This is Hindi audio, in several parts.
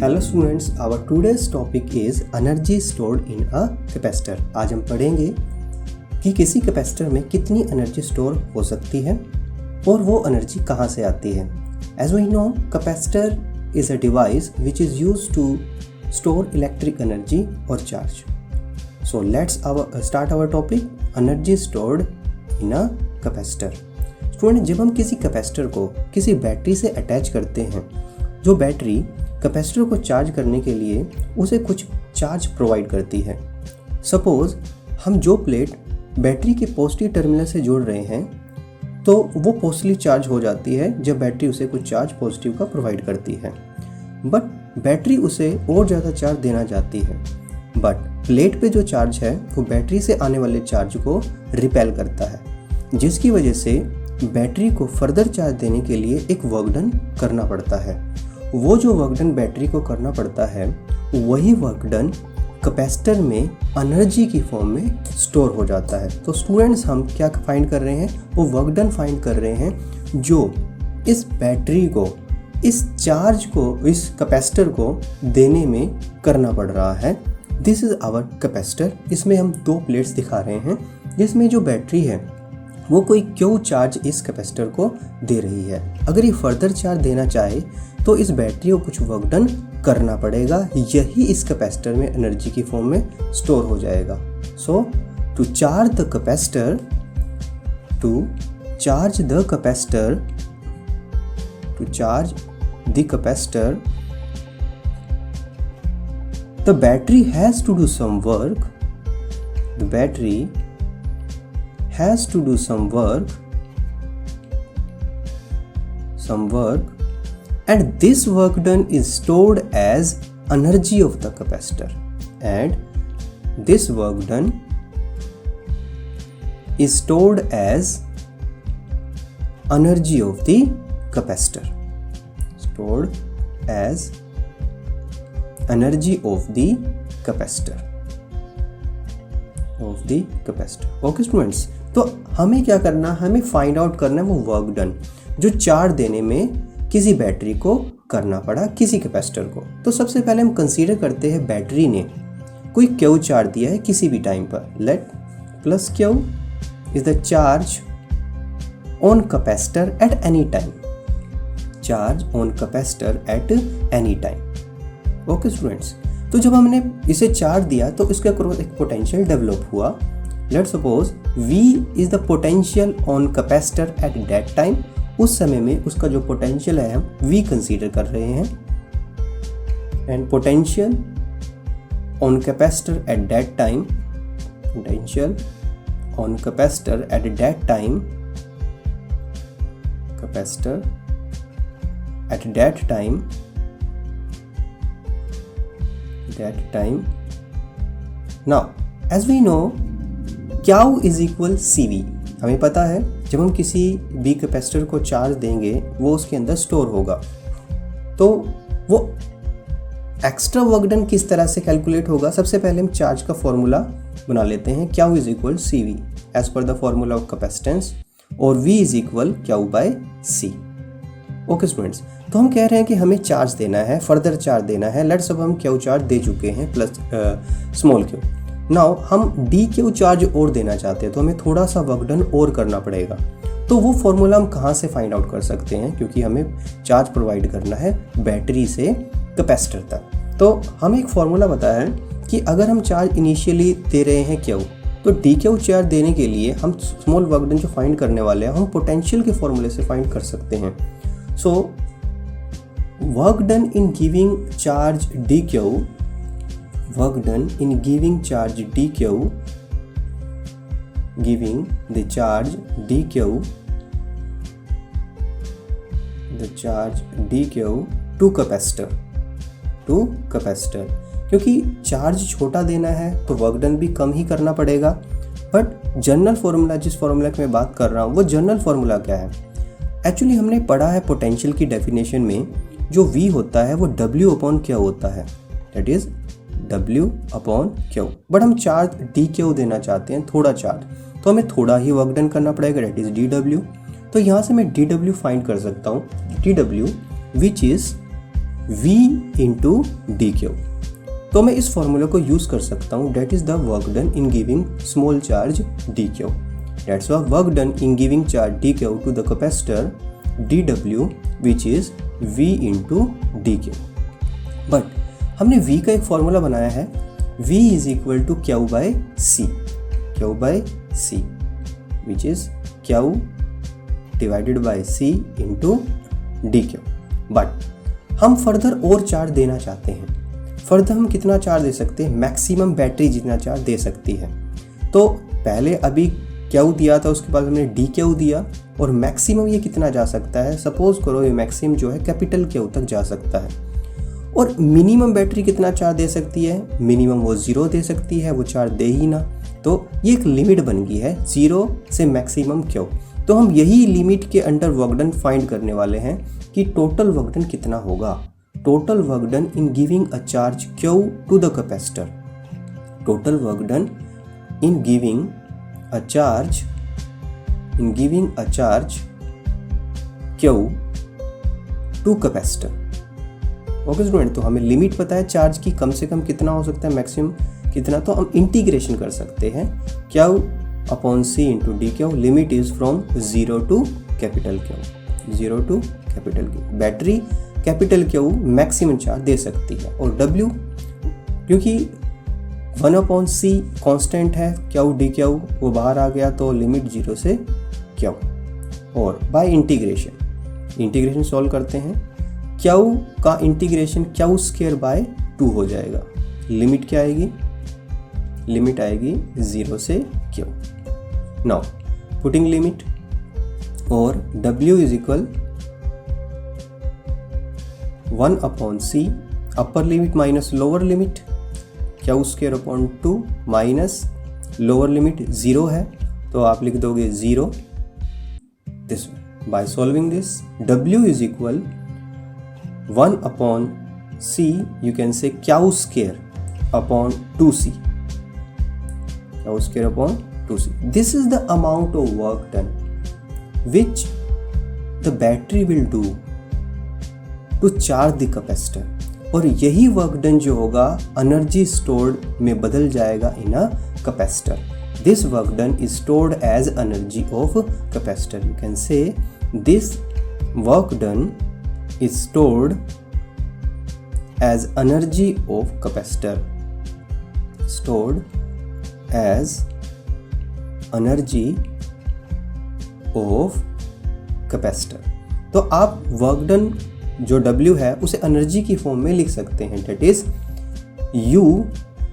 Hello students, our today's topic is energy stored in a capacitor. आज हम पढ़ेंगे कि किसी कैपेसिटर में कितनी एनर्जी स्टोर हो सकती है और वो एनर्जी कहाँ से आती है। As we know, capacitor is a device which is used to store electric energy और charge. So let's start our topic, energy stored in a capacitor. Student, जब हम किसी कैपेसिटर को किसी बैटरी से अटैच करते हैं, जो बैटरी कैपेसिटर को चार्ज करने के लिए उसे कुछ चार्ज प्रोवाइड करती है। सपोज हम जो प्लेट बैटरी के पॉजिटिव टर्मिनल से जोड़ रहे हैं तो वो पॉजिटिवली चार्ज हो जाती है जब बैटरी उसे कुछ चार्ज पॉजिटिव का प्रोवाइड करती है। बट बैटरी उसे और ज़्यादा चार्ज देना चाहती है, बट प्लेट पे जो चार्ज है वो बैटरी से आने वाले चार्ज को रिपेल करता है, जिसकी वजह से बैटरी को फर्दर चार्ज देने के लिए एक वर्क डन करना पड़ता है। वो जो वर्क डन बैटरी को करना पड़ता है, वही वर्क डन कैपेसिटर में एनर्जी की फॉर्म में स्टोर हो जाता है। तो स्टूडेंट्स, हम क्या फाइंड कर रहे हैं? वो वर्क डन फाइंड कर रहे हैं जो इस बैटरी को, इस चार्ज को, इस कैपेसिटर को देने में करना पड़ रहा है। This is our capacitor. इसमें हम दो प्लेट्स दिखा रहे हैं, जिसमें जो बैटरी है वो कोई क्यू चार्ज इस कैपेसिटर को दे रही है। अगर ये फर्दर चार्ज देना चाहे तो इस बैटरी को कुछ वर्क डन करना पड़ेगा, यही इस कैपेसिटर में एनर्जी की फॉर्म में स्टोर हो जाएगा। So to charge the capacitor, the battery has to do some work. And this work done is stored as energy of the capacitor, and this work done is stored as energy of the capacitor, okay students, तो हमें क्या करना, हमें फाइंड आउट करना है वो वर्क डन जो चार्ज देने में किसी बैटरी को करना पड़ा किसी कैपेसिटर को। तो सबसे पहले हम कंसीडर करते हैं बैटरी ने कोई क्यू चार्ज दिया है किसी भी टाइम पर। Late plus Q is the charge on capacitor at any time, okay students. तो जब हमने इसे चार्ज दिया तो इसके अक्रॉस एक पोटेंशियल डेवलप हुआ। Let suppose V is the potential on capacitor at that time. उस समय में उसका जो पोटेंशियल है हम V कंसीडर कर रहे हैं, and potential on capacitor at that time, Now, as we know, Q is equal CV। हमें पता है जब हम किसी भी कैपेसिटर को चार्ज देंगे वो उसके अंदर स्टोर होगा। तो वो एक्स्ट्रा वर्क डन किस तरह से कैलकुलेट होगा? सबसे पहले हम चार्ज का फॉर्मूला बना लेते हैं। Q is equal CV as per the formula of capacitance, और V is equal Q by C। Okay students, तो हम कह रहे हैं कि हमें चार्ज देना है, फर्दर चार्ज देना है। लेट्स अब हम क्यू चार्ज दे चुके हैं प्लस स्मॉल क्यू। नाउ हम डी क्यू चार्ज और देना चाहते हैं, तो हमें थोड़ा सा वर्क डन और करना पड़ेगा। तो वो फॉर्मूला हम कहाँ से फाइंड आउट कर सकते हैं? क्योंकि हमें चार्ज प्रोवाइड करना है बैटरी से कैपेसिटर तक। तो हमें एक फॉर्मूला बताया है कि अगर हम चार्ज इनिशियली दे रहे हैं क्यू, तो डी क्यू चार्ज देने के लिए हम स्मॉल वर्क डन जो फाइंड करने वाले हैं हम पोटेंशियल के फॉर्मूले से फाइंड कर सकते हैं। So, work done in giving charge dq, giving the charge dq to capacitor, क्योंकि चार्ज छोटा देना है तो वर्क डन भी कम ही करना पड़ेगा। बट जनरल फॉर्मूला, जिस फॉर्मूला की मैं बात कर रहा हूँ, वो जनरल फॉर्मूला क्या है? एक्चुअली हमने पढ़ा है पोटेंशियल की डेफिनेशन में जो V होता है वो W अपॉन Q होता है, that is W upon Q। But हम चार्ज DQ देना चाहते हैं, थोड़ा चार्ज, तो हमें थोड़ा ही वर्क डन करना पड़ेगा, दैट इज DW। तो यहाँ से मैं DW फाइंड कर सकता हूँ, DW which is V into D Q. तो मैं इस फॉर्मूला को यूज कर सकता हूँ, that is the work done in giving small charge D Q, that's the work done in giving charge D Q to the capacitor D W which is V into D Q. But हमने V का एक फॉर्मूला बनाया है, V is equal to Q by C, Q by C which is Q divided by C into D Q. But हम फर्दर और चार्ज देना चाहते हैं। फर्दर हम कितना चार्ज दे सकते हैं? मैक्सिमम बैटरी जितना चार्ज दे सकती है। तो पहले अभी क्यू दिया था, उसके बाद हमने डी क्यू दिया, और मैक्सिमम ये कितना जा सकता है? सपोज करो ये मैक्सिमम जो है कैपिटल क्यू तक जा सकता है। और मिनिमम बैटरी कितना चार्ज दे सकती है? मिनिमम वो 0 दे सकती है, वो चार्ज दे ही ना। तो ये एक लिमिट बन गई है 0 से मैक्सिमम क्यू। तो हम यही लिमिट के अंडर वर्क डन फाइंड करने वाले हैं कि टोटल वर्क डन कितना होगा। Total work done in giving a charge Q to the capacitor, total work done in giving a charge Q to capacitor. Okay student, तो हमें लिमिट पता है चार्ज की, कम से कम कितना हो सकता है, मैक्सिमम कितना। तो हम इंटीग्रेशन कर सकते हैं Q upon C into D Q. Limit is from 0 to capital Q, 0 to capital Q. Battery capital Q maximum charge दे सकती है, और डब्ल्यू क्योंकि 1 अपॉन सी कॉन्स्टेंट है, क्यू डी क्यू वो बाहर आ गया, तो लिमिट 0 से क्यू। और बाय इंटीग्रेशन सॉल्व करते हैं, क्यू का इंटीग्रेशन क्यू स्क्वायर बाय 2 हो जाएगा। लिमिट क्या आएगी? लिमिट आएगी 0 से क्यू। नाउ पुटिंग लिमिट, और W is equal 1 upon C, upper limit minus lower limit, Q square upon 2 minus lower limit 0 है, तो आप लिख दोगे 0 this. By solving this W is equal 1 upon C, you can say Q square upon 2c, Q square upon 2c। This is the amount of work done which the battery will do to charge the capacitor, और यही वर्क डन जो होगा एनर्जी स्टोर्ड में बदल जाएगा in a capacitor. This work done is stored as energy of capacitor. You can say this work done is stored as energy of capacitor, stored as energy of capacitor. तो आप वर्क डन जो W है उसे एनर्जी की फॉर्म में लिख सकते हैं, that is U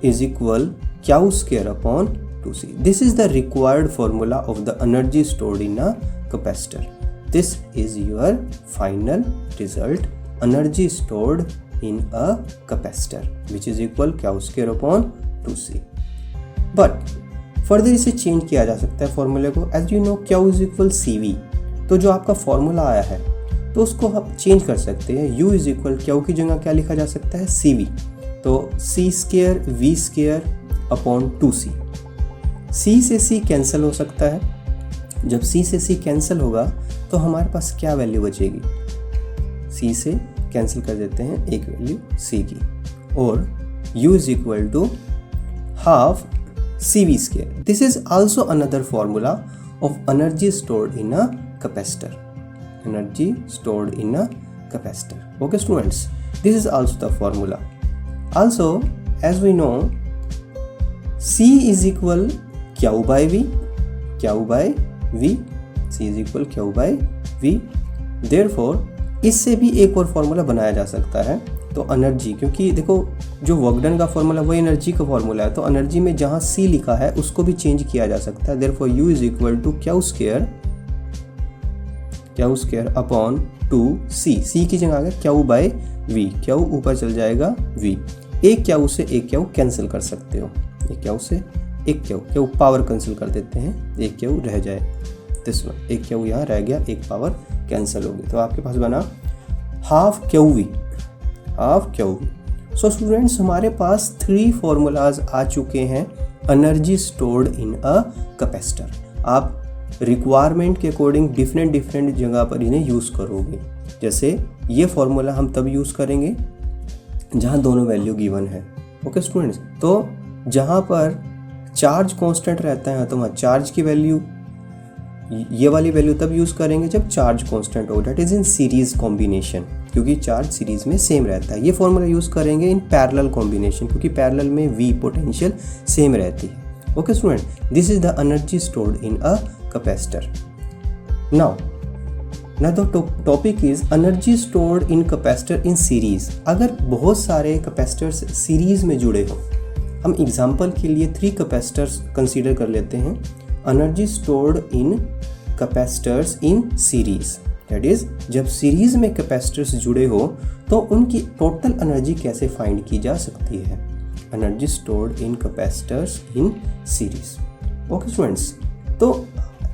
is equal Q square upon 2c। This is the required formula of the energy stored in a capacitor. This is your final result, energy stored in a capacitor which is equal Q square upon 2c। But further इसे चेंज किया जा सकता है फॉर्मूले को, as you know Q is equal CV। तो जो आपका फॉर्मूला आया है तो उसको हम चेंज कर सकते हैं, U इज इक्वल क्यू की जगह क्या लिखा जा सकता है? CV। तो C square V square upon 2c। C से C कैंसिल हो सकता है, जब C से C कैंसिल होगा तो हमारे पास क्या वैल्यू बचेगी? C से कैंसिल कर देते हैं एक वैल्यू C की, और U is equal to half CV square. This is also another formula of energy stored in a capacitor. Energy stored in a capacitor. Okay students, this is also the formula. Also, as we know, C is equal Q by V, Q by V, C is equal Q by V. Therefore, इससे भी एक और फॉर्मूला बनाया जा सकता है। तो एनर्जी, क्योंकि देखो जो वर्क डन का फॉर्मूला वही एनर्जी का फॉर्मूला है, तो एनर्जी में जहाँ C लिखा है उसको भी चेंज किया जा सकता है। Therefore U is equal to Q square upon 2c। C की जगह आ गया Q बाय V, Q ऊपर चल जाएगा V। एक Q से एक Q कैंसिल कर सकते हो, एक Q से एक Q पावर कैंसिल कर देते हैं, एक Q रह जाए, दिस वन, एक Q यहाँ रह गया, एक पावर कैंसिल होगी, तो आपके पास बना हाफ QV। सो स्टूडेंट्स, हमारे पास 3 फॉर्मूलाज आ चुके हैं energy stored in a capacitor. आप रिक्वायरमेंट के अकॉर्डिंग डिफरेंट जगह पर इन्हें यूज़ करोगे। जैसे ये फॉर्मूला हम तब यूज़ करेंगे जहाँ दोनों वैल्यू गिवन है। ओके स्टूडेंट्स, तो जहाँ पर चार्ज कांस्टेंट रहता है तो वहाँ चार्ज की वैल्यू, ये वाली वैल्यू तब यूज़ करेंगे जब चार्ज कांस्टेंट हो, that is in series combination, क्योंकि चार्ज सीरीज में सेम रहता है। ये फॉर्मूला यूज़ करेंगे इन पैरेलल कॉम्बिनेशन, क्योंकि पैरेलल में वी पोटेंशियल सेम रहती है। Okay student, this is the energy stored in a capacitor. Now the topic is energy stored in capacitor in series. अगर बहुत सारे कैपेसिटर्स सीरीज में जुड़े हो, हम एग्जांपल के लिए 3 कैपेसिटर्स कंसीडर कर लेते हैं। Energy stored in capacitors in series, that is जब सीरीज में कैपेसिटर्स जुड़े हो तो उनकी टोटल एनर्जी कैसे फाइंड की जा सकती है। Energy stored in capacitors in series. Okay students, तो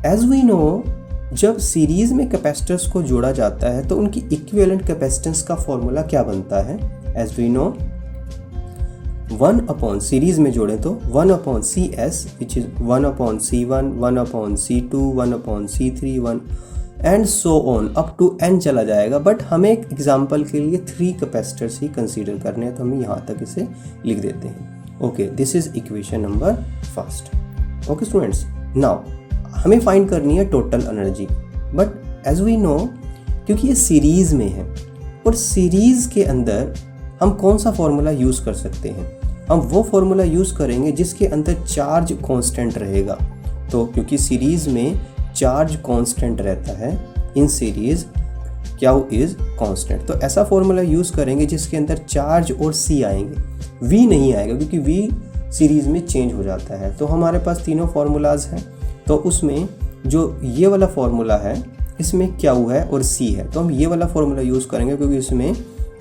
एज वी नो, जब सीरीज में कैपेसिटर्स को जोड़ा जाता है तो उनकी इक्विवेलेंट कैपेसिटेंस का फॉर्मूला क्या बनता है। एज वी नो, 1 सीरीज में जोड़ें तो 1/CS which is 1/C1, 1/C2, 1/C3, 1 and so on up to n चला जाएगा। बट हमें एक एग्जांपल के लिए 3 कैपेसिटर्स ही कंसीडर करने हैं, तो हम यहाँ तक इसे लिख देते हैं। Okay, this is equation number first. Okay students, now हमें फाइंड करनी है total energy, but as we know, क्योंकि ये सीरीज में है और सीरीज के अंदर हम कौन सा फॉर्मूला यूज़ कर सकते हैं। हम वो फॉर्मूला यूज़ करेंगे जिसके अंदर चार्ज कांस्टेंट रहेगा। तो क्योंकि सीरीज में चार्ज कांस्टेंट रहता है, in series Q is constant, तो ऐसा फॉर्मूला यूज़ करेंगे जिसके अंदर चार्ज और सी आएंगे, वी नहीं आएगा, क्योंकि वी सीरीज में चेंज हो जाता है। तो हमारे पास तीनों फार्मूलाज हैं, तो उसमें जो ये वाला फार्मूला है इसमें क्यू है और सी है, तो हम ये वाला फार्मूला यूज़ करेंगे क्योंकि इसमें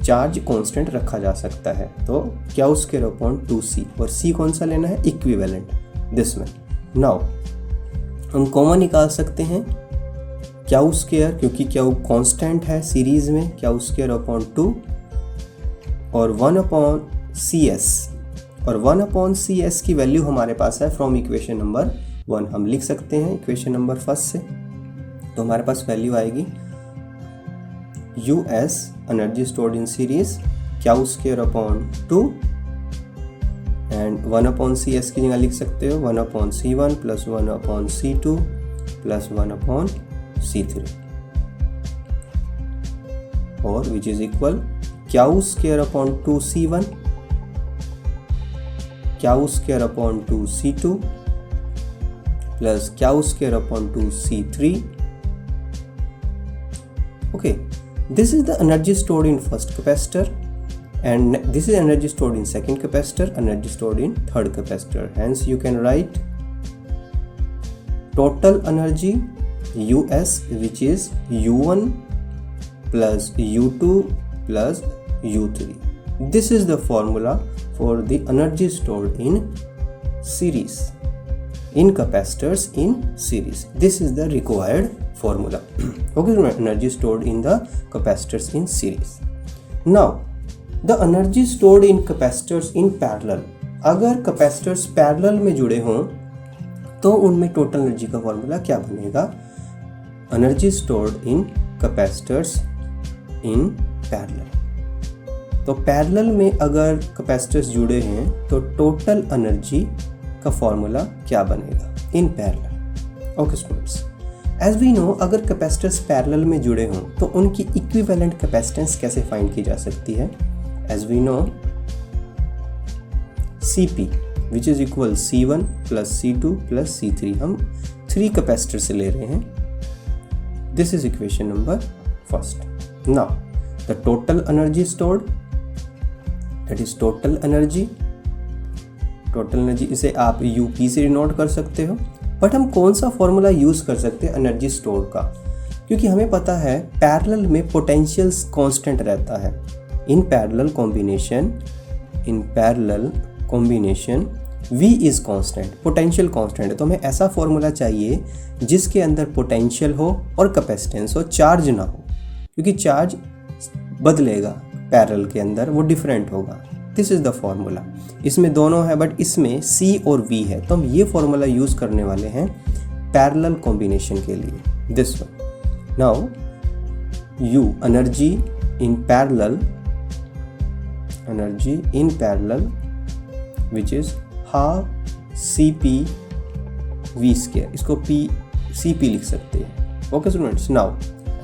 चार्ज कांस्टेंट रखा जा सकता है। तो क्यू स्क्वायर अपॉन 2c, और c कौन सा लेना है, इक्विवेलेंट, दिस में। नाउ हम कॉमन निकाल सकते हैं क्यू स्क्वायर, क्योंकि क्यू कांस्टेंट है सीरीज में, क्यू स्क्वायर अपॉन 2 और 1/CS, और 1/CS की वैल्यू हमारे पास है फ्रॉम इक्वेशन नंबर 1, हम लिख सकते हैं इक्वेशन नंबर फर्स्ट से। तो हमारे पास वैल्यू आएगी US energy stored in series Q square upon 2 and 1/CS की जगह लिख सकते हो 1/C1 plus 1/C2 plus 1/C3, और विच is equal Q square upon 2C1 Q square upon 2C2 plus Q square upon 2C3। Okay, this is the energy stored in first capacitor, and this is energy stored in second capacitor, energy stored in third capacitor. Hence you can write total energy US, which is U1 plus U2 plus U3. This is the formula for the energy stored in series, in capacitors in series. This is the required formula. Okay, energy stored in the capacitors in series. Now the energy stored in capacitors in parallel. अगर capacitors parallel में जुड़े हों तो उनमें total energy का formula क्या बनेगा, energy stored in capacitors in parallel। तो पैरेलल में अगर कैपेसिटर्स जुड़े हैं तो टोटल एनर्जी का फॉर्मूला क्या बनेगा in parallel. Okay students, as we know, अगर कैपेसिटर्स पैरेलल में जुड़े हों तो उनकी इक्विवेलेंट कैपेसिटेंस कैसे फाइंड की जा सकती है। As we know, Cp which is equal C1 plus C2 plus C3, हम 3 कैपेसिटर से ले रहे हैं। This is equation number first. Now the total energy stored, that is total energy इसे आप UP से डिनोट कर सकते हो। बट हम कौन सा फॉर्मूला यूज़ कर सकते हैं एनर्जी स्टोर का, क्योंकि हमें पता है पैरेलल में पोटेंशियल कांस्टेंट रहता है। In parallel combination V is constant, potential constant है। तो हमें ऐसा फॉर्मूला चाहिए जिसके अंदर पोटेंशियल हो और कैपेसिटेंस हो, चार्ज ना हो, क्योंकि चार्ज बदलेगा पैरेलल के अंदर, वो डिफरेंट होगा। This is the formula. इसमें दोनों है बट इसमें C और V है, तो हम ये फॉर्मूला यूज़ करने वाले हैं पैरेलल कॉम्बिनेशन के लिए, this one. Now U energy in parallel which is half Cp V square, इसको Cp लिख सकते हैं। Okay students, now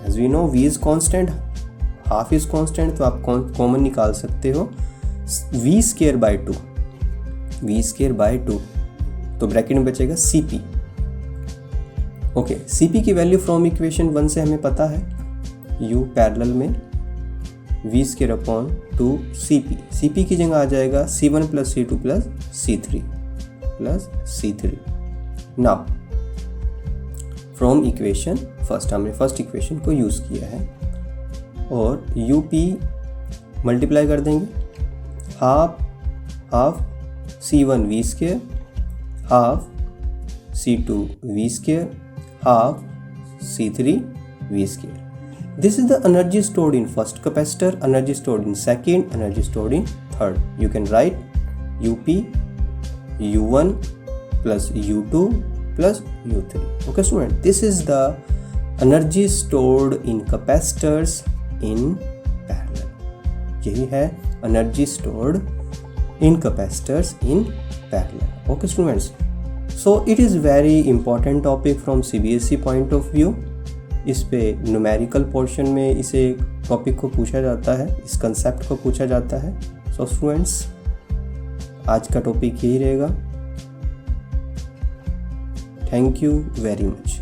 as we know V is constant, half is constant, तो आप कॉमन निकाल सकते हो V स्क्वायर बाय 2, तो ब्रैकेट में बचेगा Cp। ओके, Cp की वैल्यू फ्रॉम इक्वेशन 1 से हमें पता है, U पैरेलल में V square upon 2 Cp, Cp की जगह आ जाएगा C1 plus C2 plus C3। Now from equation first, हमने फर्स्ट इक्वेशन को यूज़ किया है और UP मल्टीप्लाई कर देंगे, half C1 V square, half C2 V square, half C3 V square. This is the energy stored in first capacitor, energy stored in second, energy stored in third. You can write UP U1 plus U2 plus U3. Okay student, this is the energy stored in capacitors in parallel. यही है energy stored in capacitors in parallel. Okay students, so it is very important topic from CBSE point of view. इस पे न्यूमेरिकल पोर्शन में इसे टॉपिक को पूछा जाता है, इस कंसेप्ट को पूछा जाता है। सो स्टूडेंट्स, आज का टॉपिक यही रहेगा। Thank you very much.